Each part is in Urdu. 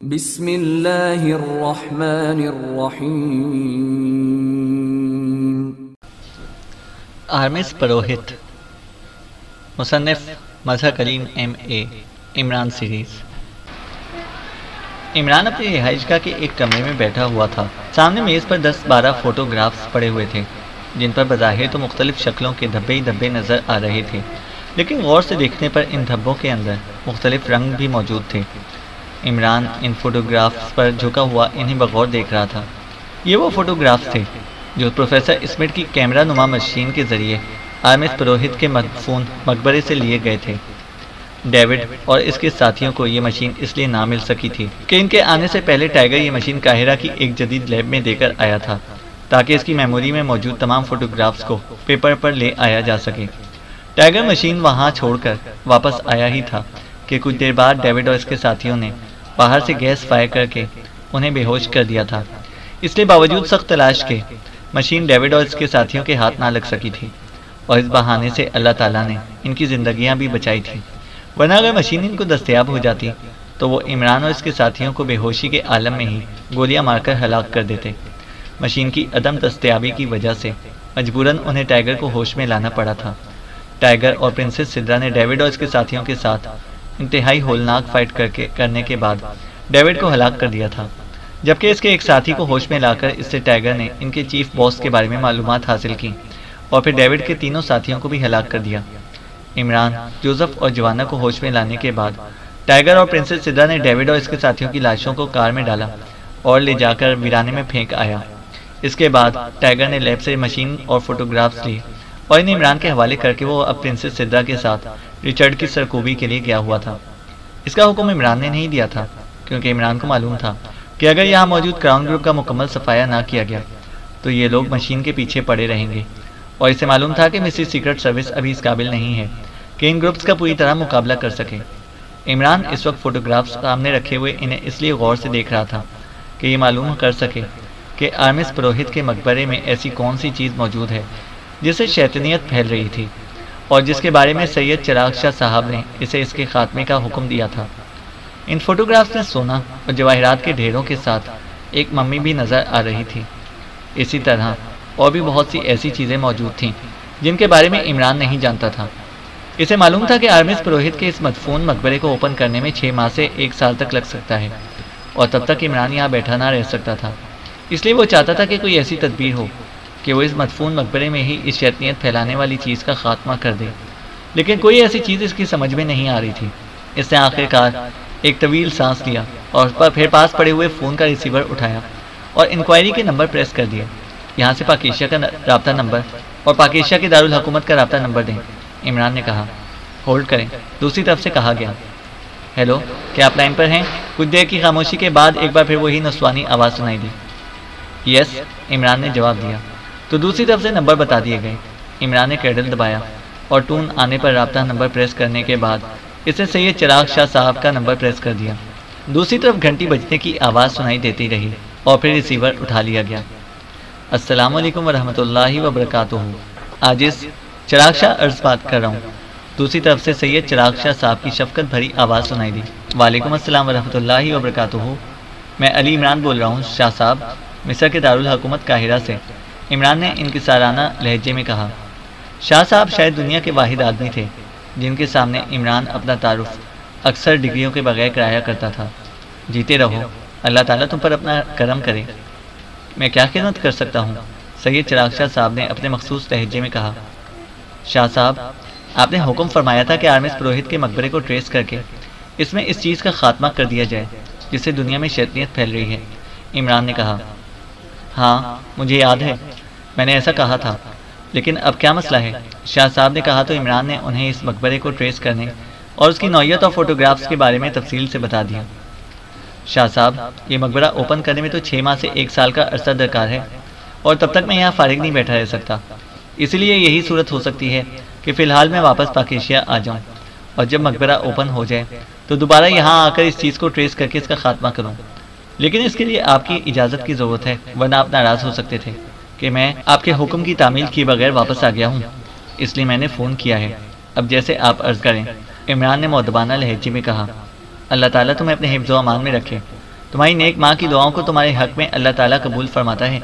بسم اللہ الرحمن الرحیم۔ آرمس پروہت، مصنف مظہر کریم MA، عمران سیریز۔ عمران اپنی رہائش گاہ کے ایک کمرے میں بیٹھا ہوا تھا۔ سامنے میز پر 10-12 فوٹوگرافز پڑے ہوئے تھے، جن پر بظاہر تو مختلف شکلوں کے دھبے ہی دھبے نظر آ رہے تھے، لیکن غور سے دیکھنے پر ان دھبوں کے اندر مختلف رنگ بھی موجود تھے۔ عمران ان فوٹوگرافز پر جھکا ہوا انہیں بغور دیکھ رہا تھا۔ یہ وہ فوٹوگرافز تھے جو پروفیسر اسمتھ کی کیمرہ نما مشین کے ذریعے آرمس پروہت کے مدفون مقبرے سے لیے گئے تھے۔ ڈیوڈ اور اس کے ساتھیوں کو یہ مشین اس لیے نہ مل سکی تھی کہ ان کے آنے سے پہلے ٹائیگر یہ مشین قاہرہ کی ایک جدید لیب میں دے کر آیا تھا، تاکہ اس کی میموری میں موجود تمام فوٹوگرافز کو پیپر پر لے آیا جا سکے۔ ٹائیگر مشین وہاں چھوڑ کر واپس آیا ہی تھا کہ کچھ دیر بعد ڈیوڈ اور اس کے ساتھیوں نے باہر سے گیس فائر کر کے انہیں بے ہوش کر دیا تھا۔ اس لیے باوجود سخت تلاش کے مشین ڈیوڈ اور اس کے ساتھیوں کے ہاتھ نہ لگ سکی تھی، اور اس بہانے سے اللہ تعالیٰ نے ان کی زندگیاں بھی بچائی تھیں، ورنہ اگر مشین ان کو دستیاب ہو جاتی تو وہ عمران اور اس کے ساتھیوں کو بے ہوشی کے عالم میں ہی گولیاں مار کر ہلاک کر دیتے۔ مشین کی عدم دستیابی کی وجہ سے مجبوراً انہیں ٹائیگر کو ہوش میں لانا پڑا تھا۔ ٹائیگر اور پرنسس سدرا نے ڈیوڈ اور اس کے ساتھیوں کے ساتھ انتہائی ہولناک فائٹ کرنے کے بعد ڈیوڈ کو ہلاک کر دیا تھا، جبکہ اس کے ایک ساتھی کو ہوش میں لا کر اس سے ٹائیگر نے ان کے چیف باس کے بارے میں معلومات حاصل کی اور پھر ڈیوڈ کے تینوں ساتھیوں کو بھی ہلاک کر دیا۔ عمران، جوزف اور جوانا کو ہوش میں لانے کے بعد ٹائیگر اور پرنسس سدرا نے ڈیوڈ اور اس کے ساتھیوں کی لاشوں کو کار میں ڈالا اور لے جا کر ویرانے میں پھینک آیا۔ اس کے بعد ٹائیگر نے لیب سے مشین اور فوٹوگرافز لی اور انہیں عمران کے حوالے کر کے وہ اب پرنسس سدرا کے ساتھ ریچرڈ کی سرکوبی کے لیے گیا ہوا تھا۔ اس کا حکم عمران نے نہیں دیا تھا، کیونکہ عمران کو معلوم تھا کہ اگر یہاں موجود کراؤن گروپ کا مکمل صفایا نہ کیا گیا تو یہ لوگ مشین کے پیچھے پڑے رہیں گے، اور اسے معلوم تھا کہ مسز سیکرٹ سروس ابھی اس قابل نہیں ہے کہ ان گروپس کا پوری طرح مقابلہ کر سکے۔ عمران اس وقت فوٹوگرافز سامنے رکھے ہوئے انہیں اس لیے غور سے دیکھ رہا تھا کہ یہ معلوم کر سکے کہ آرمس پروہت کے مقبرے میں ایسی کون سی چیز موجود ہے جس سے شیطانیت پھیل رہی تھی، اور جس کے بارے میں سید چراغ شاہ صاحب نے اسے اس کے خاتمے کا حکم دیا تھا۔ ان فوٹوگرافز میں سونا اور جواہرات کے ڈھیروں کے ساتھ ایک ممی بھی نظر آ رہی تھی۔ اسی طرح اور بھی بہت سی ایسی چیزیں موجود تھیں جن کے بارے میں عمران نہیں جانتا تھا۔ اسے معلوم تھا کہ آرمس پروہت کے اس مدفون مقبرے کو اوپن کرنے میں 6 ماہ سے 1 سال تک لگ سکتا ہے، اور تب تک عمران یہاں بیٹھا نہ رہ سکتا تھا۔ اس لیے وہ چاہتا تھا کہ کوئی ایسی تدبیر ہو کہ وہ اس مدفون مقبرے میں ہی اس شیطانیت پھیلانے والی چیز کا خاتمہ کر دے، لیکن کوئی ایسی چیز اس کی سمجھ میں نہیں آ رہی تھی۔ اس نے آخر کار ایک طویل سانس لیا اور پھر پاس پڑے ہوئے فون کا ریسیور اٹھایا اور انکوائری کے نمبر پریس کر دیا۔ یہاں سے پاک ایشیا کا رابطہ نمبر اور پاک ایشیا کے دارالحکومت کا رابطہ نمبر دیں، عمران نے کہا۔ ہولڈ کریں، دوسری طرف سے کہا گیا۔ ہیلو، کیا آپ لائن پر ہیں؟ کچھ دیر کی خاموشی کے بعد ایک بار پھر وہی نسوانی آواز سنائی دی۔ یس، عمران نے جواب دیا۔ تو دوسری طرف سے نمبر بتا دیے گئے۔ عمران نے کیڈل دبایا اور ٹون آنے پر رابطہ نمبر پریس کرنے کے بعد اس نے سید چراغ شاہ صاحب کا نمبر پریس کر دیا۔ دوسری طرف گھنٹی بجنے کی آواز سنائی دیتی رہی اور پھر ریسیور اٹھا لیا گیا۔ السلام علیکم ورحمۃ اللہ وبرکاتہ، عاجز چراغ شاہ عرض بات کر رہا ہوں۔ دوسری طرف سے سید چراغ شاہ صاحب کی شفقت بھری آواز سنائی دی۔ وعلیکم السلام ورحمۃ اللہ وبرکاتہ، میں علی عمران بول رہا ہوں شاہ صاحب، مصر کے دارالحکومت قاہرہ سے، عمران نے انکسارانہ لہجے میں کہا۔ شاہ صاحب شاید دنیا کے واحد آدمی تھے جن کے سامنے عمران اپنا تعارف اکثر ڈگریوں کے بغیر کرایا کرتا تھا۔ جیتے رہو، اللہ تعالیٰ تم پر اپنا کرم کرے۔ میں کیا خدمت کر سکتا ہوں؟ سید چراغ شاہ صاحب نے اپنے مخصوص لہجے میں کہا۔ شاہ صاحب، آپ نے حکم فرمایا تھا کہ آرمس پروہت کے مقبرے کو ٹریس کر کے اس میں اس چیز کا خاتمہ کر دیا جائے جس سے دنیا میں شیطانیت پھیل رہی ہے، عمران نے کہا۔ ہاں، مجھے یاد ہے، میں نے ایسا کہا تھا، لیکن اب کیا مسئلہ ہے؟ شاہ صاحب نے کہا تو عمران نے انہیں اس مقبرے کو ٹریس کرنے اور اس کی نوعیت اور فوٹوگرافز کے بارے میں تفصیل سے بتا دیا۔ شاہ صاحب، یہ مقبرہ اوپن کرنے میں تو 6 ماہ سے 1 سال کا عرصہ درکار ہے، اور تب تک میں یہاں فارغ نہیں بیٹھا رہ سکتا۔ اسی لیے یہی صورت ہو سکتی ہے کہ فی الحال میں واپس پاک ایشیا آ جاؤں، اور جب مقبرہ اوپن ہو جائے تو دوبارہ یہاں آ کر اس چیز کو ٹریس کر کے اس کا خاتمہ کروں، لیکن اس کے لیے آپ کی اجازت کی ضرورت ہے، ورنہ آپ ناراض ہو سکتے تھے کہ میں آپ کے حکم کی تعمیل کیے بغیر واپس آ گیا ہوں، اس لیے میں نے فون کیا ہے۔ اب جیسے آپ عرض کریں، عمران نے مؤدبانہ لہجے میں کہا۔ اللہ تعالیٰ تمہیں اپنے حفظ و امان میں رکھے۔ تمہاری نیک ماں کی دعاؤں کو تمہارے حق میں اللہ تعالیٰ قبول فرماتا ہے،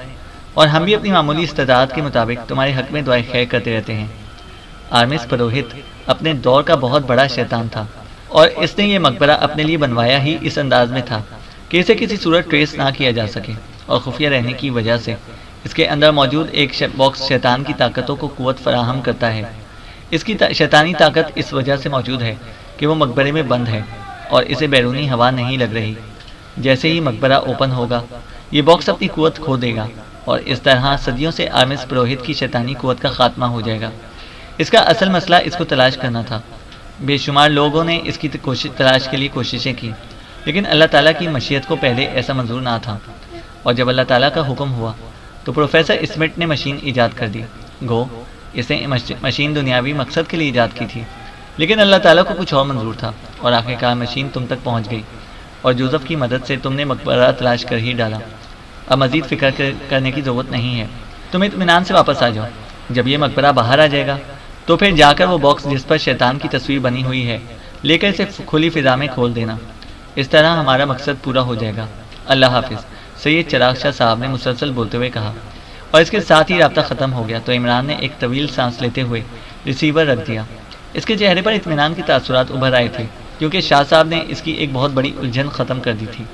اور ہم بھی اپنی معمولی استطاعت کے مطابق تمہارے حق میں دعائیں خیر کرتے رہتے ہیں۔ آرمس پروہت اپنے دور کا بہت بڑا شیطان تھا، اور اس نے یہ مقبرہ اپنے لیے بنوایا ہی اس انداز میں تھا کہ اسے کسی صورت ٹریس نہ کیا جا سکے، اور خفیہ رہنے کی وجہ سے اس کے اندر موجود ایک باکس شیطان کی طاقتوں کو قوت فراہم کرتا ہے۔ اس کی شیطانی طاقت اس وجہ سے موجود ہے کہ وہ مقبرے میں بند ہے اور اسے بیرونی ہوا نہیں لگ رہی۔ جیسے ہی مقبرہ اوپن ہوگا یہ باکس اپنی قوت کھو دے گا، اور اس طرح صدیوں سے آرمس پروہت کی شیطانی قوت کا خاتمہ ہو جائے گا۔ اس کا اصل مسئلہ اس کو تلاش کرنا تھا۔ بے شمار لوگوں نے اس کی تلاش کے لیے کوششیں کی، لیکن اللہ تعالیٰ کی مشیت کو پہلے ایسا منظور نہ تھا، اور جب اللہ تعالیٰ کا حکم ہوا تو پروفیسر اسمتھ نے مشین ایجاد کر دی۔ گو اس نے مشین دنیاوی مقصد کے لیے ایجاد کی تھی، لیکن اللہ تعالیٰ کو کچھ اور منظور تھا، اور آخرکار مشین تم تک پہنچ گئی، اور جوزف کی مدد سے تم نے مقبرہ تلاش کر ہی ڈالا۔ اب مزید فکر کرنے کی ضرورت نہیں ہے، تم اطمینان سے واپس آ جاؤ۔ جب یہ مقبرہ باہر آ جائے گا تو پھر جا کر وہ باکس جس پر شیطان کی تصویر بنی ہوئی ہے لے کر اسے کھلی فضا میں کھول دینا۔ اس طرح ہمارا مقصد پورا ہو جائے گا۔ اللہ حافظ، سید چراغ شاہ صاحب نے مسلسل بولتے ہوئے کہا، اور اس کے ساتھ ہی رابطہ ختم ہو گیا تو عمران نے ایک طویل سانس لیتے ہوئے ریسیور رکھ دیا۔ اس کے چہرے پر اطمینان کے تاثرات ابھر آئے تھے، کیونکہ شاہ صاحب نے اس کی ایک بہت بڑی الجھن ختم کر دی تھی۔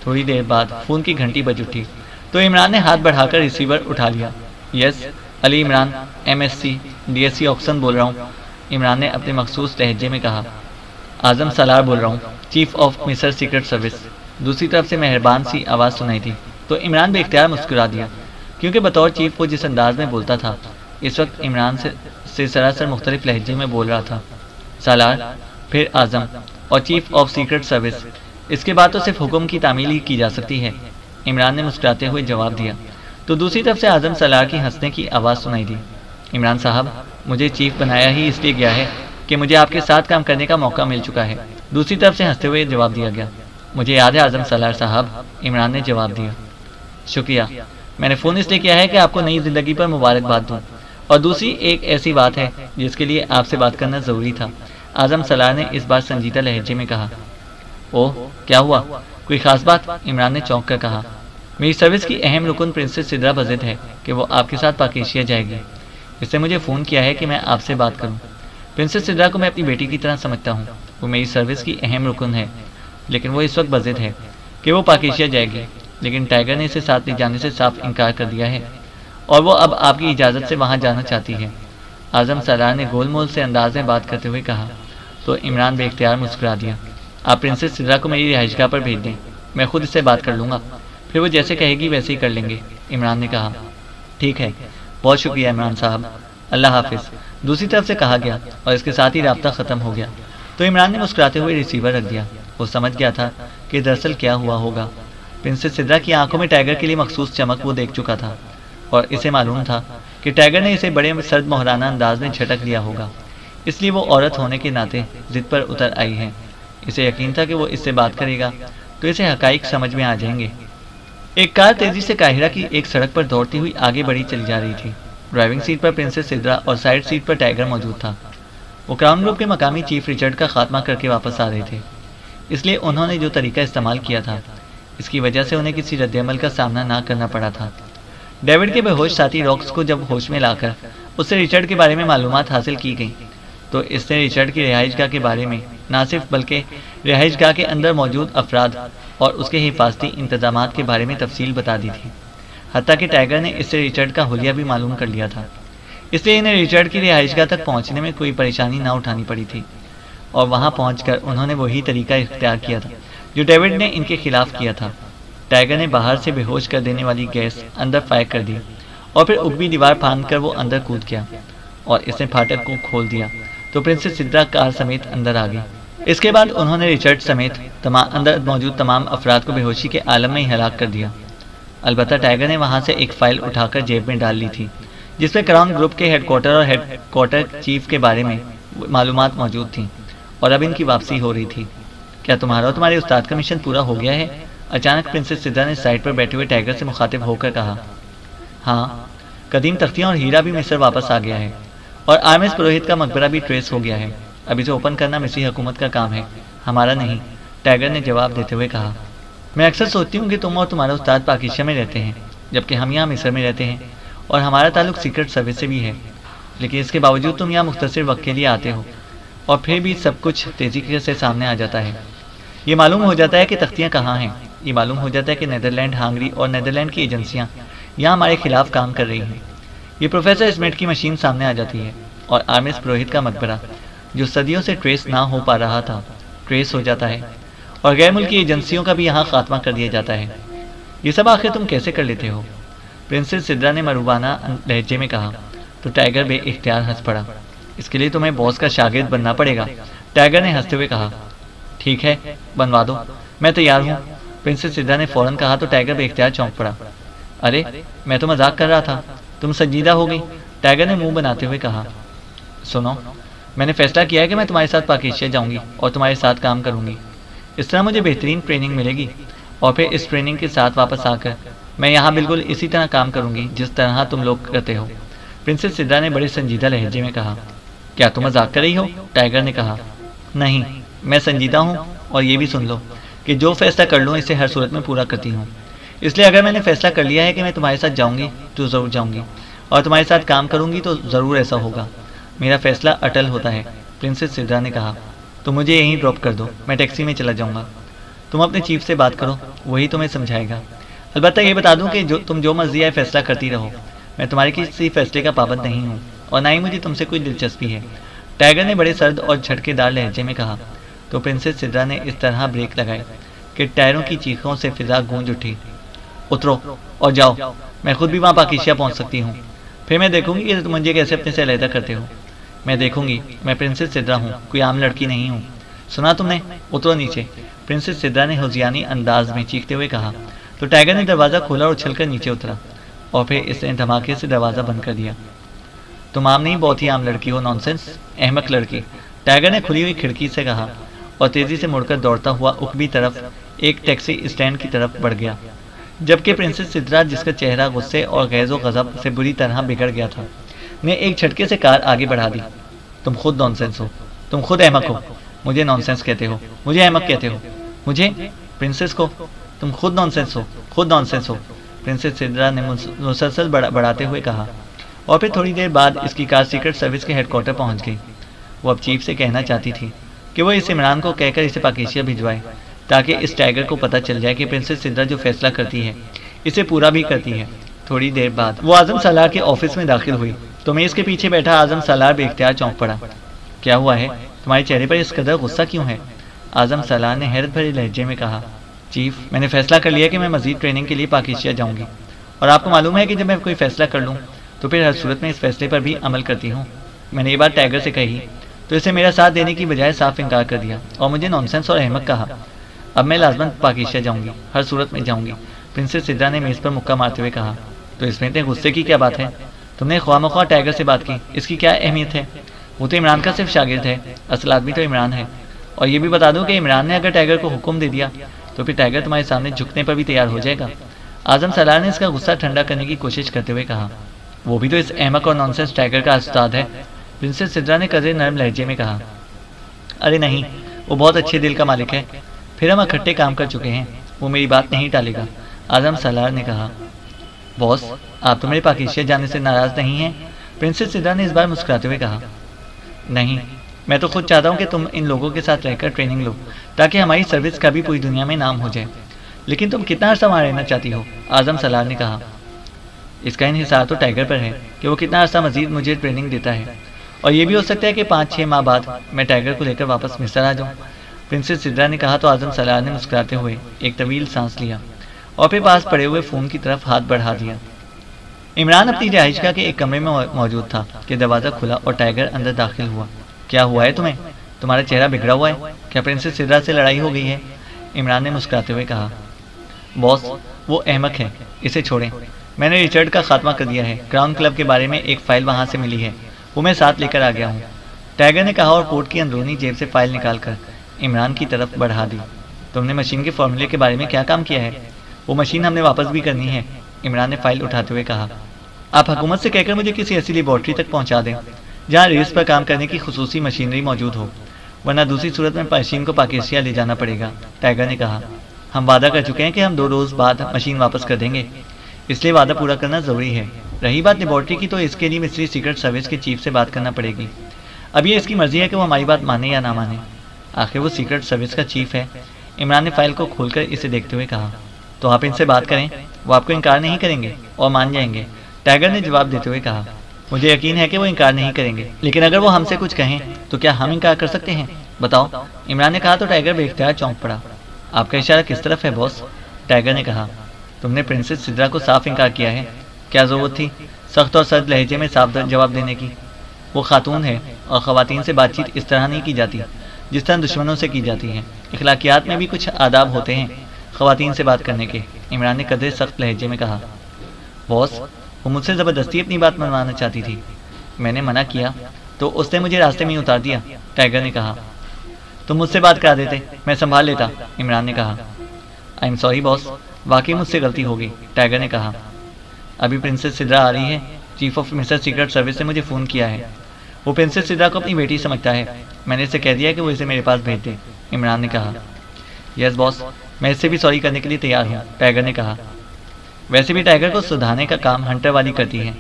تھوڑی دیر بعد فون کی گھنٹی بج اٹھی تو عمران نے ہاتھ بڑھا کر ریسیور اٹھا لیا۔ یس، علی عمران، MSc DSc آکسن بول رہا ہوں، عمران نے اپنے مخصوص لہجے میں کہا۔ اعظم سالار بول رہا ہوں، چیف آف مصر سیکرٹ سروس۔ دوسری طرف سے مہربان سی آواز سنائی تھی تو عمران بے اختیار مسکرا دیا، کیونکہ بطور چیف وہ جس انداز میں بولتا تھا اس وقت عمران سے سراسر مختلف لہجے میں بول رہا تھا۔ سالار، پھر اعظم اور چیف آف سیکرٹ سروس، اس کے بعد تو صرف حکم کی تعمیل ہی کی جا سکتی ہے، عمران نے مسکراتے ہوئے جواب دیا۔ تو دوسری طرف سے اعظم سالار کی ہنسنے کی آواز سنائی دی۔ عمران صاحب، مجھے چیف بنایا ہی اس لیے گیا ہے کہ مجھے آپ کے ساتھ کام کرنے کا موقع مل چکا ہے، دوسری طرف سے ہنستے ہوئے جواب دیا گیا۔ مجھے یاد ہے اعظم سالار صاحب، عمران نے جواب دیا۔ شکریہ، میں نے فون اس لیے کیا ہے کہ آپ کو نئی زندگی پر مبارکباد دوں، اور دوسری ایک ایسی بات ہے جس کے لیے آپ سے بات کرنا ضروری تھا، اعظم سالار نے اس بار سنجیدہ لہجے میں کہا۔ اوہ، کیا ہوا؟ کوئی خاص بات؟ عمران نے چونک کر کہا۔ میری سروس کی اہم رکن پرنسس سدرا پر ضد ہے کہ وہ آپ کے ساتھ پاک ایشیا جائے گی۔ اس نے مجھے فون کیا ہے کہ میں آپ سے بات کروں۔ پرنسس سدرا کو میں اپنی بیٹی کی طرح سمجھتا ہوں، وہ میری سروس کی اہم رکن ہے، لیکن وہ اس وقت بضد ہے کہ وہ پاک ایشیا جائے گی، لیکن ٹائیگر نے اسے ساتھ لے جانے سے صاف انکار کر دیا ہے، اور وہ اب آپ کی اجازت سے وہاں جانا چاہتی ہے۔ اعظم سالار نے گول مول سے انداز میں بات کرتے ہوئے کہا تو عمران بے اختیار مسکرا دیا۔ آپ پرنسس سدرا کو میری رہائش گاہ پر بھیج دیں، میں خود اس سے بات کر لوں گا، پھر وہ جیسے کہے گی ویسے ہی کر لیں گے، عمران نے کہا۔ ٹھیک ہے، بہت شکریہ عمران صاحب، اللہ حافظ، دوسری طرف سے کہا گیا، اور اس کے ساتھ ہی رابطہ ختم ہو گیا تو عمران نے مسکراتے ہوئے ریسیور رکھ دیا۔ وہ سمجھ گیا تھا کہ دراصل کیا ہوا ہوگا۔ پرنسس سدرا کی آنکھوں میں ٹائیگر کے لیے مخصوص چمک وہ دیکھ چکا تھا، اور اسے معلوم تھا کہ ٹائیگر نے اسے بڑے سرد محرانہ انداز میں جھٹک لیا ہوگا، اس لیے وہ عورت ہونے کے ناطے ضد پر اتر آئی ہے۔ اسے یقین تھا کہ وہ اس سے بات کرے گا تو اسے حقائق سمجھ میں آ جائیں گے۔ ایک کار تیزی سے قاہرہ کی ایک سڑک پر دوڑتی ہوئی آگے بڑھی چلی جا رہی تھی۔ ڈرائیونگ سیٹ پر پرنسس سدرا اور سائیڈ سیٹ پر ٹائیگر موجود تھا۔ وہ کراؤن گروپ کے مقامی چیف رچرڈ کا خاتمہ کر کے واپس آ رہے تھے، اس لیے انہوں نے جو طریقہ استعمال کیا تھا اس کی وجہ سے انہیں کسی رد عمل کا سامنا نہ کرنا پڑا تھا۔ ڈیوڈ کے بے ہوش ساتھی راکس کو جب ہوش میں لا کر اس سے رچرڈ کے بارے میں معلومات حاصل کی گئیں تو اس نے رچرڈ کی رہائش گاہ کے بارے میں نہ صرف بلکہ رہائش گاہ کے اندر موجود افراد اور اس کے حفاظتی انتظامات کے بارے میں تفصیل بتا دی تھی، حتیٰ کہ ٹائیگر نے اس سے رچرڈ کا حلیہ بھی معلوم کر لیا تھا، اس لیے انہیں رچرڈ کی رہائش گاہ تک پہنچنے میں کوئی پریشانی نہ اٹھانی پڑی تھی، اور وہاں پہنچ کر انہوں نے وہی طریقہ اختیار کیا تھا جو ڈیوڈ نے ان کے خلاف کیا تھا۔ ٹائیگر نے باہر سے بے ہوش کر دینے والی گیس اندر فائر کر دی، اور پھر اگبی دیوار پھاند کر وہ اندر کود گیا، اور اس نے پھاٹک کو کھول دیا تو پرنسس سدرا کار سمیت اندر آ گئی۔ اس کے بعد انہوں نے رچرڈ سمیت اندر موجود تمام افراد کو بے ہوشی کے عالم میں ہی ہلاک کر دیا۔ البتہ ٹائیگر نے وہاں سے ایک فائل اٹھا کر جیب میں ڈال لی تھی جس میں کراؤن گروپ کے ہیڈ کوارٹر اور ہیڈ کوارٹر چیف کے بارے میں معلومات موجود تھیں، اور اب ان کی واپسی ہو رہی تھی۔ کیا تمہارا اور تمہارے استاد کا مشن پورا ہو گیا ہے؟ اچانک پرنسس سدرا نے سائڈ پر بیٹھے ہوئے ٹائیگر سے مخاطب ہو کر کہا۔ ہاں، قدیم تختیاں اور ہیرا بھی مصر واپس آ گیا ہے، اور آرمس پروہت کا مقبرہ بھی ٹریس ہو گیا ہے۔ اب اسے اوپن کرنا مصری حکومت کا کام ہے، ہمارا نہیں، ٹائیگر نے جواب دیتے ہوئے کہا۔ میں اکثر سوچتی ہوں کہ تم اور تمہارا استاد پاکستان میں رہتے ہیں جبکہ ہم یہاں مصر میں رہتے ہیں اور ہمارا تعلق سیکرٹ سروس سے بھی ہے، لیکن اس کے باوجود تم یہاں مختصر وقت کے لیے آتے ہو اور پھر بھی سب کچھ تیزی سے سامنے آ جاتا ہے۔ یہ معلوم ہو جاتا ہے کہ تختیاں کہاں ہیں، یہ معلوم ہو جاتا ہے کہ نیدرلینڈ، ہنگری اور نیدرلینڈ کی ایجنسیاں یہاں ہمارے خلاف کام کر رہی ہیں۔ یہ پروفیسر اسمتھ کی مشین سامنے آ جاتی ہے اور آرمس پروہت کا مقبرہ جو صدیوں سے ٹریس نہ ہو پا رہا تھا ٹریس ہو جاتا ہے، اور غیر ملکی ایجنسیوں کا بھی یہاں خاتمہ کر دیا جاتا ہے۔ یہ سب آخر تم کیسے کر لیتے ہو؟ پرنسس سدرا نے مروانہ لہجے میں کہا تو ٹائیگر بے اختیار ہنس پڑا۔ اس کے لیے تمہیں باس کا شاگرد بننا پڑے گا، ٹائیگر نے ہنستے ہوئے کہا۔ ٹھیک ہے، بنوا دو، میں تیار ہوں، پرنسس سدرا نے فوراً کہا تو ٹائیگر بے اختیار چونک پڑا۔ ارے میں تو مذاق کر رہا تھا، تم سنجیدہ ہو گئی، ٹائیگر نے منہ بناتے ہوئے کہا۔ سنو، میں نے فیصلہ کیا ہے کہ میں تمہارے ساتھ پاکستان جاؤں گی اور تمہارے ساتھ کام کروں گی۔ اس طرح مجھے بہترین ٹریننگ ملے گی اور پھر اس ٹریننگ کے ساتھ واپس آ کر میں یہاں بالکل اسی طرح کام کروں گی جس طرح تم لوگ کرتے ہو، پرنسس سدرا نے بڑے سنجیدہ لہجے میں کہا۔ کیا تم مذاق کر رہی ہو؟ ٹائیگر نے کہا۔ نہیں، میں سنجیدہ ہوں، اور یہ بھی سن لو کہ جو فیصلہ کر لوں اسے ہر صورت میں پورا کرتی ہوں، اس لیے اگر میں نے فیصلہ کر لیا ہے کہ میں تمہارے ساتھ جاؤں گی تو ضرور جاؤں گی، اور تمہارے ساتھ کام کروں گی تو ضرور ایسا ہوگا۔ میرا فیصلہ اٹل ہوتا ہے، پرنسس سدرا نے کہا۔ تو مجھے یہیں ڈراپ کر دو، میں ٹیکسی میں چلا جاؤں گا۔ تم اپنے چیف سے بات کرو، وہی تمہیں سمجھائے گا۔ البتہ یہ بتا دوں کہ تم جو مرضی ہے فیصلہ کرتی رہو، میں تمہارے کسی فیصلے کا پابند نہیں ہوں، اور نہ ہی مجھے تم سے کوئی دلچسپی ہے، ٹائیگر نے بڑے سرد اور جھٹکے دار لہجے میں کہا۔ تو پرنسس سدرا نے اس طرح بریک لگائے کہ ٹائروں کی چیخوں سے فضا گونج اٹھی۔ اترو اور جاؤ، میں خود بھی وہاں پاکستان پہنچ سکتی ہوں، پھر میں دیکھوں گی کہ تم مجھے کیسے اپنے سے علیحدہ کرتے ہو۔ میں دیکھوں گی، میں پرنسس سدرا ہوں، کوئی عام لڑکی نہیں ہوں۔ سنا تم نے؟ اترو نیچے، پرنسس سدرا نے ہوزیانی انداز میں چیختے ہوئے کہا۔ تو ٹائیگر نے دروازہ کھولا اور اچھل کر نیچے اترا، اور پھر اس نے دھماکے سے دروازہ بند کر دیا۔ تم عام نہیں، بہت ہی عام لڑکی ہو، نانسنس، احمق لڑکی، ٹائیگر نے کھلی ہوئی کھڑکی سے کہا، اور تیزی سے مڑ کر دوڑتا ہوا عقبی طرف ایک ٹیکسی اسٹینڈ کی طرف بڑھ گیا، جبکہ پرنسس سدرا، جس کا چہرہ غصے اور غیظ و غضب سے بری طرح بگڑ گیا تھا، نے ایک جھٹکے سے کار آگے بڑھا دی۔ تم خود نانسنس ہو، تم خود احمق ہو، مجھے نانسنس کہتے ہو، مجھے احمق کہتے ہو، مجھے، پرنسس کو، تم خود نانسنس ہو، خود نانسنس ہو، پرنسس سدرا نے مسلسل بڑھاتے ہوئے کہا، اور پھر تھوڑی دیر بعد اس کی کار سیکرٹ سروس کے ہیڈ کوارٹر پہنچ گئی۔ وہ اب چیف سے کہنا چاہتی تھی کہ وہ اس عمران کو کہہ کر اسے پاکستان بھجوائے تاکہ اس ٹائیگر کو پتہ چل جائے کہ پرنسس سدرا جو فیصلہ کرتی ہے اسے پورا بھی کرتی ہے۔ تھوڑی دیر بعد وہ اعظم سالار کے آفس میں داخل ہوئی تو میز کے پیچھے بیٹھا اعظم سالار بے اختیار چونک پڑا۔ کیا ہوا ہے؟ تمہارے چہرے پر اس قدر غصہ کیوں ہے؟ اعظم سالار نے حیرت بھرے لہجے میں کہا۔ چیف، میں نے فیصلہ کر لیا کہ میں مزید ٹریننگ کے لیے پاکستان جاؤں گی، اور آپ کو معلوم ہے کہ جب میں کوئی فیصلہ کر لوں تو پھر ہر صورت میں اس فیصلے پر بھی عمل کرتی ہوں۔ میں نے یہ بات ٹائیگر سے کہی تو اسے میرا ساتھ دینے کی بجائے صاف انکار کر دیا اور مجھے نانسنس اور احمق کہا۔ اب میں لازماً پاکستان جاؤں گی، ہر صورت میں جاؤں گی، پرنسس سدرا نے میز پر مکہ مارتے ہوئے کہا۔ تو اس میں اتنے غصے کی کیا بات ہے؟ تم نے خواہ مخواہ ٹائیگر سے بات کی، اس کی کیا اہمیت ہے؟ وہ تو عمران کا صرف شاگرد ہے، اصل آدمی تو عمران ہے۔ اور یہ بھی بتا دوں کہ عمران نے اگر ٹائیگر کو حکم دے دیا تو پھر ٹائیگر تمہارے سامنے جھکنے پر بھی تیار ہو جائے گا۔ اعظم سالار نے اس کا غصہ ٹھنڈا کرنے کی کوشش کرتے ہوئے کہا۔ وہ بھی تو اس احمق اور نانسنس ٹائیگر کا استاد ہے، پرنسس سدرا نے قدرے نرم لہجے میں کہا۔ ارے نہیں، وہ بہت اچھے دل کا مالک ہے، پھر ہم اکٹھے کام کر چکے ہیں، وہ میری بات نہیں ٹالے گا، اعظم سالار نے کہا۔ باس، آپ تو میرے پاکستان جانے سے ناراض نہیں ہیں؟ پرنسس سدرا نے اس بار مسکراتے ہوئے کہا۔ نہیں، میں تو خود چاہتا ہوں کہ تم ان لوگوں کے ساتھ رہ کر ٹریننگ لو تاکہ ہماری سروس کا بھی پوری دنیا میں نام ہو جائے، لیکن تم کتنا عرصہ وہاں رہنا چاہتی ہو؟ اعظم سالار نے کہا۔ اس کا انحصار تو ٹائیگر پر ہے کہ وہ کتنا عرصہ مزید مجھے ٹریننگ دیتا ہے، اور یہ بھی ہو سکتا ہے کہ 5-6 ماہ بعد میں ٹائیگر کو لے کر واپس مصر آ جاؤں، پرنسس سدرا نے کہا۔ تو اعظم سالار نے مسکراتے ہوئے ایک طویل سانس لیا اور پھر پاس پڑے ہوئے فون کی طرف ہاتھ بڑھا دیا۔ عمران اپنی رہائش گاہ کے ایک کمرے میں موجود تھا کہ دروازہ کھلا اور ٹائیگر اندر داخل ہوا۔ کیا ہوا ہے تمہیں؟ تمہارا چہرہ بگڑا ہوا ہے، کیا پرنسس سدرا سے لڑائی ہو گئی ہے؟ عمران نے مسکراتے ہوئے کہا۔ باس، وہ احمق ہے، اسے چھوڑیں، میں نے ریچرڈ کا خاتمہ کر دیا ہے، کراؤن کلب کے بارے میں ایک فائل وہاں سے ملی ہے، وہ میں ساتھ لے کر آ گیا ہوں، ٹائیگر نے کہا اور کوٹ کی اندرونی جیب سے فائل نکال کر عمران کی طرف بڑھا دی۔ تم نے مشین کے فارمولے کے بارے میں کیا کام کیا ہے؟ وہ مشین ہم نے واپس بھی کرنی ہے، عمران نے فائل اٹھاتے ہوئے کہا۔ آپ حکومت سے کہہ کر مجھے کسی ایسی لیبارٹری تک پہنچا دیں جہاں ریس پر کام کرنے کی خصوصی مشینری موجود ہو، ورنہ دوسری صورت میں مشین کو پاکستان لے جانا پڑے گا، ٹائیگر نے کہا۔ ہم وعدہ کر چکے ہیں کہ ہم 2 روز بعد مشین واپس کر دیں گے، اس لیے وعدہ پورا کرنا ضروری ہے۔ رہی بات لیبارٹری کی، تو اس کے لیے مصری سیکرٹ سروس کے چیف سے بات کرنا پڑے گی۔ اب یہ اس کی مرضی ہے کہ وہ ہماری بات مانے یا نہ مانے، آخر وہ سیکرٹ سروس کا چیف ہے۔ عمران نے فائل کو کھول کر اسے دیکھتے ہوئے کہا، تو آپ ان سے بات کریں، وہ آپ کو انکار نہیں کریں گے اور مان جائیں گے۔ ٹائیگر نے جواب دیتے ہوئے کہا، مجھے یقین ہے کہ وہ انکار نہیں کریں گے، لیکن اگر وہ ہم سے کچھ کہیں تو کیا ہم انکار کر سکتے ہیں؟ بتاؤ، عمران نے کہا تو ٹائیگر بے اختیار چونک پڑا۔ آپ کا اشارہ کس طرف ہے باس؟ ٹائیگر نے کہا، تم نے پرنسس سدرا کو صاف انکار کیا ہے، کیا ضرورت تھی سخت اور سرد لہجے میں صاف جواب دینے کی؟ وہ خاتون ہے اور خواتین سے بات چیت اس طرح نہیں کی جاتی جس طرح دشمنوں سے کی جاتی ہے۔ اخلاقیات میں بھی کچھ آداب ہوتے ہیں خواتین سے بات کرنے کے، عمران نے قدرے سخت لہجے میں کہا۔ باس، وہ مجھ سے زبردستی اپنی بات منوانا چاہتی تھی، میں نے منع کیا تو اس نے مجھے راستے میں اتار دیا، ٹائیگر نے کہا۔ تم مجھ سے بات کرا دیتے، میں سنبھال لیتا، عمران نے کہا۔ آئی ایم سوری باس، واقعی مجھ سے غلطی ہوگی، ٹائیگر نے کہا۔ ابھی پرنسس سدرا آ رہی ہے، چیف آف مصر سیکرٹ سروس نے مجھے فون کیا ہے۔ وہ پرنسس سدرا کو اپنی بیٹی سمجھتا ہے، میں نے اسے کہہ دیا کہ وہ اسے میرے پاس بھیج دے، عمران نے کہا۔ یس باس، میں اس سے بھی سوری کرنے کے لیے تیار ہوں، ٹائیگر نے کہا۔ ویسے بھی ٹائیگر کو سدھانے کا کام ہنٹر والی کرتی ہے،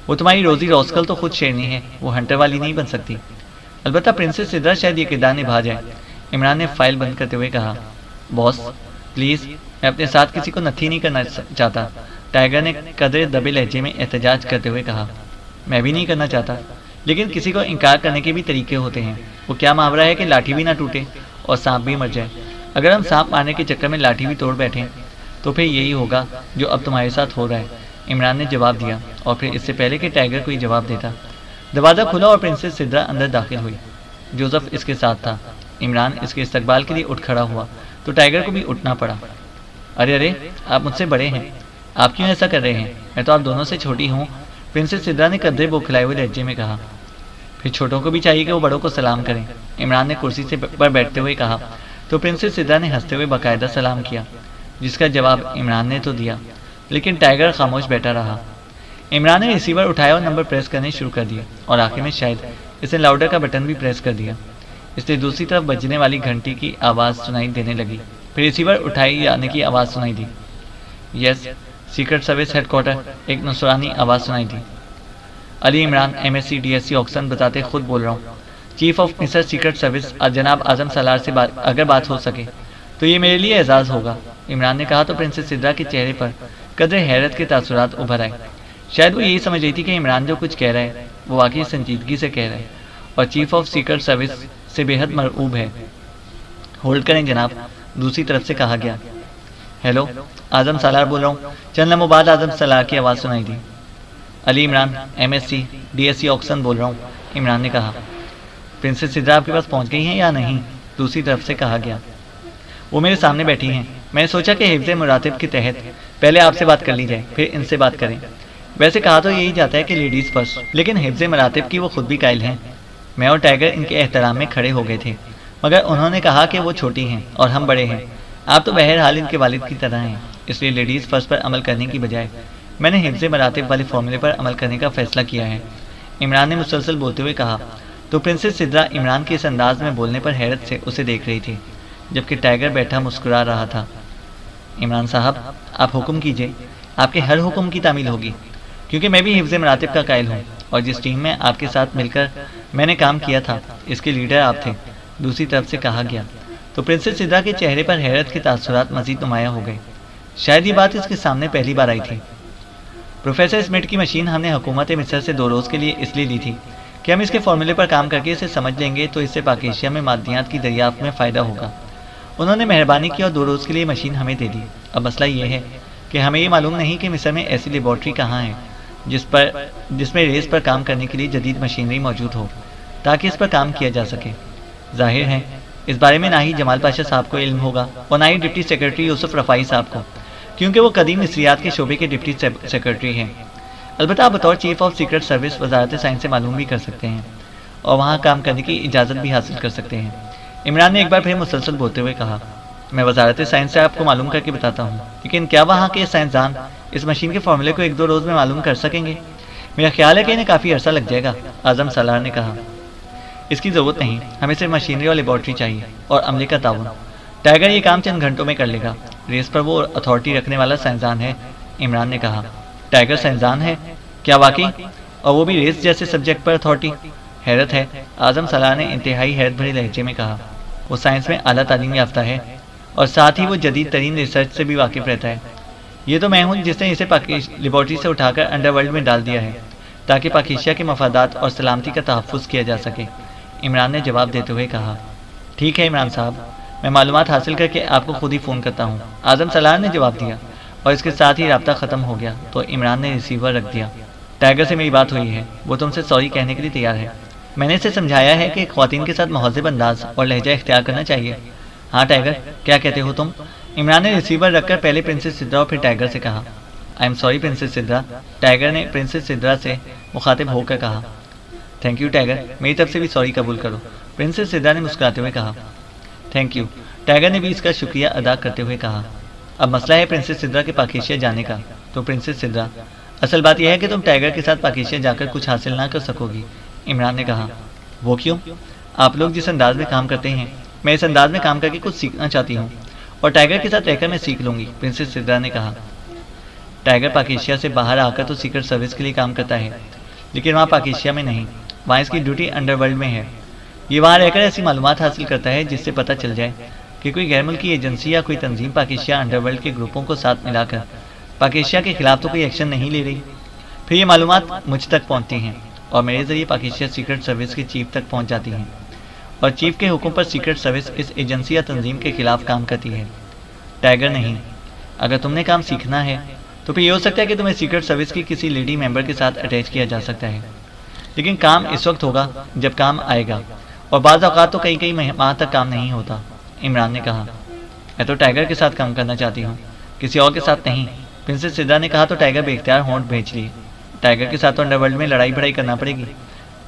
وہ تمہاری روزی روسکل تو خود شیرنی ہے، وہ ہنٹر والی نہیں بن سکتی۔ البتہ پرنسس سدرا شاید یہ کردار نبھا جائے، عمران نے فائل بند کرتے ہوئے کہا۔ باس پلیز، میں اپنے ساتھ کسی کو نتھی نہیں کرنا چاہتا، ٹائیگر نے قدرے دبے لہجے میں احتجاج کرتے ہوئے کہا۔ میں بھی نہیں کرنا چاہتا، لیکن کسی کو انکار کرنے کے بھی طریقے ہوتے ہیں۔ وہ کیا محاورہ ہے کہ لاٹھی بھی نہ ٹوٹے اور سانپ بھی مر جائے؟ اگر ہم سانپ مارنے کے چکر میں لاٹھی بھی توڑ بیٹھیں تو پھر یہی ہوگا جو اب تمہارے ساتھ ہو رہا ہے، عمران نے جواب دیا، اور پھر اس سے پہلے کہ ٹائیگر کوئی جواب دیتا دروازہ کھلا اور پرنسس سدرا اندر داخل ہوئی۔ جوزف اس کے ساتھ تھا۔ عمران اس کے استقبال کے لیے اٹھ کھڑا ہوا تو ٹائیگر کو بھی اٹھنا پڑا۔ ارے آپ مجھ سے بڑے ہیں، آپ کیوں ایسا کر رہے ہیں؟ میں تو آپ دونوں سے چھوٹی ہوں، پرنسس سدرا نے قدرے بوکھلائے ہوئے لہجے میں کہا۔ پھر چھوٹوں کو بھی چاہیے کہ وہ بڑوں کو سلام کریں، عمران نے کرسی سے پر بیٹھتے ہوئے کہا تو پرنسس سدرا نے ہنستے ہوئے باقاعدہ سلام کیا، جس کا جواب عمران نے تو دیا، لیکن ٹائیگر خاموش بیٹھا رہا۔ عمران نے ریسیور اٹھایا اور نمبر پریس کرنے شروع کر دیا، اور آخر میں شاید اس نے لاؤڈر کا بٹن بھی پریس کر دیا، اس لیے دوسری طرف بجنے والی گھنٹی کی آواز سنائی دینے لگی۔ پھر ریسیور اٹھائی جانے کی آواز سنائی دی۔ یس، سیکرٹ سروس ہیڈ کوارٹر، ایک نصرانی آواز سنائی دی۔ علی عمران، MSc DSc آکسن بتاتے خود بول رہا ہوں، چیف آف مصر سیکرٹ سروس جناب اعظم سالار سے اگر بات ہو سکے تو یہ میرے لیے اعزاز ہوگا، عمران نے کہا تو پرنسس سدرا کے چہرے پر قدر حیرت کے تاثرات ابھر آئے۔ شاید وہ یہی سمجھ رہی تھی کہ عمران جو کچھ کہہ رہا ہے وہ واقعی سنجیدگی سے کہہ رہا ہے اور چیف آف سیکرٹ سروس سے بے حد مرعوب ہے۔ ہولڈ کریں جناب، دوسری طرف سے کہا گیا۔ ہیلو، اعظم سالار بول رہا ہوں، چند لمحوں بعد اعظم سالار کی آواز سنائی دی۔ علی عمران، MSc DSc آکسن بول رہا ہوں، عمران نے کہا۔ پرنسس سدرا آپ کے پاس پہنچ گئی ہیں یا نہیں؟ دوسری طرف سے کہا گیا۔ وہ میرے سامنے بیٹھی ہیں، میں نے سوچا کہ حفظ مراتب کے تحت پہلے آپ سے بات کر لی جائے پھر ان سے بات کریں۔ ویسے کہا تو یہی جاتا ہے کہ لیڈیز فرسٹ، لیکن حفظ مراتب کی وہ خود بھی قائل ہیں۔ میں اور ٹائیگر ان کے احترام میں کھڑے ہو گئے تھے، مگر انہوں نے کہا کہ وہ چھوٹی ہیں اور ہم بڑے ہیں، آپ تو بہرحال ان کے والد کی طرح ہیں، اس لیے لیڈیز فرسٹ پر عمل کرنے کی بجائے میں نے حفظ مراتب والے فارمولے پر عمل کرنے کا فیصلہ کیا ہے، عمران نے مسلسل بولتے ہوئے کہا تو پرنسس سدرا عمران کے اس انداز میں بولنے پر حیرت سے اسے دیکھ رہی تھی، جبکہ ٹائیگر بیٹھا مسکرا رہا تھا۔ عمران صاحب، آپ حکم کیجئے، آپ کے ہر حکم کی تعمیل ہوگی، کیونکہ میں بھی حفظ مراتب کا قائل ہوں، اور جس ٹیم میں آپ کے ساتھ مل کر میں نے کام کیا تھا اس کے لیڈر آپ تھے، دوسری طرف سے کہا گیا تو پرنسس سدرا کے چہرے پر حیرت کے تاثرات مزید نمایاں ہو گئے، شاید یہ بات اس کے سامنے پہلی بار آئی تھی۔ پروفیسر اسمتھ کی مشین ہم نے حکومت مصر سے 2 روز کے لیے اس لیے لی تھی کہ ہم اس کے فارمولے پر کام کر کے اسے سمجھ لیں گے تو اس سے پاک ایشیا میں معدنیات کی دریافت میں فائدہ ہوگا۔ انہوں نے مہربانی کی اور 2 روز کے لیے مشین ہمیں دے دی۔ اب مسئلہ یہ ہے کہ ہمیں یہ معلوم نہیں کہ مصر میں ایسی لیبارٹری کہاں ہے جس میں ریس پر کام کرنے کے لیے جدید مشینری موجود ہو تاکہ اس پر کام کیا جا سکے۔ ظاہر ہے اس بارے میں نہ ہی جمال پاشا صاحب کو علم ہوگا اور نہ ہی ڈپٹی سیکرٹری یوسف رفائی صاحب کو، کیونکہ وہ قدیم مصریات کے شعبے کے ڈپٹی سیکرٹری ہیں۔ البتہ آپ بطور چیف آف سیکرٹ سروس وزارت سائنس سے معلوم بھی کر سکتے ہیں اور وہاں کام کرنے کی اجازت بھی حاصل کر سکتے ہیں، عمران نے ایک بار پھر مسلسل بولتے ہوئے کہا۔ میں وزارت سائنس سے آپ کو معلوم کر کے بتاتا ہوں، لیکن کیا وہاں کے سائنسدان اس مشین کے فارمولے کو 1-2 روز میں معلوم کر سکیں گے؟ میرا خیال ہے کہ انہیں کافی عرصہ لگ جائے گا، اعظم سالار نے کہا۔ اس کی ضرورت نہیں، ہمیں صرف مشینری اور لیبارٹری چاہیے اور عملے کا تعاون۔ ٹائیگر یہ کام چند گھنٹوں میں کر لے گا، ریس پر وہ اتھارٹی رکھنے والا سائنسدان ہے، عمران نے کہا۔ ٹائیگر سائنسدان ہے؟ کیا واقعی؟ اور وہ بھی ریس جیسے سبجیکٹ پر اتھارٹی؟ حیرت ہے، اعظم صلاح نے انتہائی حیرت بھری لہجے میں کہا۔ وہ سائنس میں اعلیٰ تعلیم یافتہ ہے اور ساتھ ہی وہ جدید ترین ریسرچ سے بھی واقف رہتا ہے۔ یہ تو میں ہوں جس نے اسے لیبارٹری سے اٹھا کر انڈر ورلڈ میں ڈال دیا ہے تاکہ پاکیشیا کے مفادات اور سلامتی کا تحفظ کیا جا سکے، عمران نے جواب دیتے ہوئے کہا۔ ٹھیک ہے عمران صاحب، میں معلومات حاصل کر کے آپ کو خود ہی فون کرتا ہوں، اعظم صلاح نے جواب دیا، اور اس کے ساتھ ہی رابطہ ختم ہو گیا تو عمران نے ریسیور رکھ دیا۔ ٹائیگر سے میری بات ہوئی ہے، وہ تم سے سوری کہنے کے لیے تیار ہے۔ میں نے اسے سمجھایا ہے کہ خواتین کے ساتھ مہذب انداز اور لہجہ اختیار کرنا چاہیے۔ ہاں ٹائیگر، کیا کہتے ہو تم؟ عمران نے ریسیور رکھ کر پہلے پرنسس سدرا اور پھر ٹائیگر سے کہا۔ I am sorry princess Sidra, tiger نے پرنسس سدرا سے مخاطب ہو کر کہا۔ تھینک یو ٹائیگر، میری طرف سے بھی سوری قبول کرو، پرنسس سدرا نے مسکراتے ہوئے کہا۔ تھینک یو، ٹائیگر نے بھی اس کا شکریہ ادا کرتے ہوئے کہا۔ اب مسئلہ ہے پرنسس سدرا کے پاکیشیا جانے کا، تو پرنسس سدرا، اصل بات یہ ہے کہ تم ٹائیگر کے ساتھ پاکیشیا جا کر کچھ حاصل نہ کر سکو گی، عمران نے کہا۔ وہ کیوں؟ آپ لوگ جس انداز میں کام کرتے ہیں، میں اس انداز میں کام کر کے کچھ سیکھنا چاہتی ہوں، اور ٹائیگر کے ساتھ رہ کر میں سیکھ لوں گی، پرنسس سدرا نے کہا۔ ٹائیگر پاکیشیا سے باہر آ کر تو سیکرٹ سروس کے لیے کام کرتا ہے، لیکن وہاں پاکیشیا میں نہیں، وہاں اس کی ڈیوٹی انڈر ورلڈ میں ہے۔ یہ وہاں رہ کر ایسی معلومات حاصل کرتا ہے جس سے پتہ چل جائے کہ کوئی غیر ملکی ایجنسی یا کوئی تنظیم پاکیشیا انڈر ورلڈ کے گروپوں کو ساتھ ملا کر پاکیشیا کے خلاف تو کوئی ایکشن نہیں لے رہی۔ پھر یہ معلومات مجھ تک پہنچتی ہیں اور میرے ذریعے پاکیشیا سیکرٹ سروس کے چیف تک پہنچ جاتی ہیں، اور چیف کے حکم پر سیکرٹ سروس اس ایجنسی یا تنظیم کے خلاف کام کرتی ہے۔ ٹائیگر نہیں، اگر تم نے کام سیکھنا ہے تو پھر یہ ہو سکتا ہے کہ تمہیں سیکرٹ سروس کی کسی لیڈی ممبر کے ساتھ اٹیچ کیا جا سکتا ہے، لیکن کام اس وقت ہوگا جب کام آئے گا، اور بعض اوقات تو کئی ماہ تک کام نہیں ہوتا، عمران نے کہا۔ میں تو ٹائیگر کے ساتھ کام کرنا چاہتی ہوں، کسی اور کے ساتھ نہیں، پرنسس سدرا نے کہا تو ٹائیگر بے اختیار ہونٹ بھیج لی۔ ٹائیگر کے ساتھ تو انڈر ورلڈ میں لڑائی بھڑائی کرنا پڑے گی،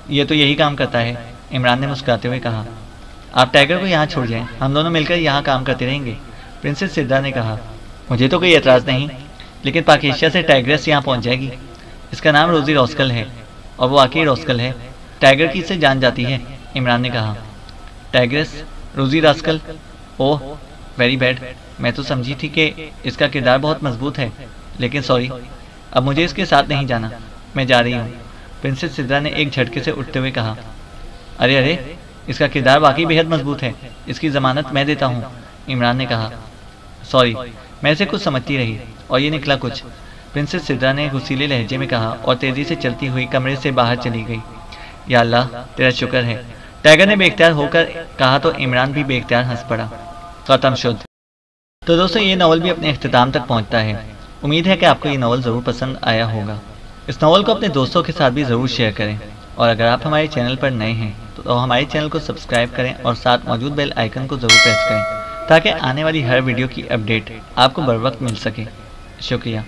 یہ تو یہی کام کرتا ہے، عمران نے مسکراتے ہوئے کہا۔ آپ ٹائیگر کو یہاں چھوڑ جائیں، ہم دونوں مل کر یہاں کام کرتے رہیں گے، پرنسس سدرا نے کہا۔ مجھے تو کوئی اعتراض نہیں، لیکن پاکیشیا سے ٹائیگرس یہاں پہنچ جائے گی، اس کا نام روزی راسکل ہے، اور وہ واقعی راسکل ہے، ٹائیگر کی سے جان جاتی ہے، عمران نے کہا۔ ٹائیگرس، روزی راسکل، اوہ ویری بیڈ، میں تو سمجھی تھی کہ اس کا کردار بہت مضبوط ہے، لیکن سوری، اب مجھے اس کے ساتھ نہیں جانا، میں جا رہی ہوں، پرنسس سدرا نے ایک جھٹکے سے اٹھتے ہوئے کہا۔ ارے، اس کا کردار واقعی بہت مضبوط ہے، اس کی ضمانت میں دیتا ہوں، عمران نے کہا۔ سوری، میں اسے کچھ سمجھتی رہی اور یہ نکلا کچھ، پرنسس سدرا نے غصیلے لہجے میں کہا اور تیزی سے چلتی ہوئی کمرے سے باہر چلی گئی۔ یا اللہ تیرا شکر ہے، ٹائیگر نے بے اختیار ہو کر کہا تو عمران بھی بے اختیار ہنس پڑا۔ ختم شد۔ تو دوستو یہ ناول بھی اپنے اختتام تک پہنچتا ہے۔ امید ہے کہ آپ کو یہ ناول ضرور پسند آیا ہوگا۔ اس ناول کو اپنے دوستوں کے ساتھ بھی ضرور شیئر کریں، اور اگر آپ ہمارے چینل پر نئے ہیں تو ہمارے چینل کو سبسکرائب کریں اور ساتھ موجود بیل آئیکن کو ضرور پریس کریں تاکہ آنے والی ہر ویڈیو کی اپڈیٹ آپ کو بر وقت مل سکے۔ شکریہ۔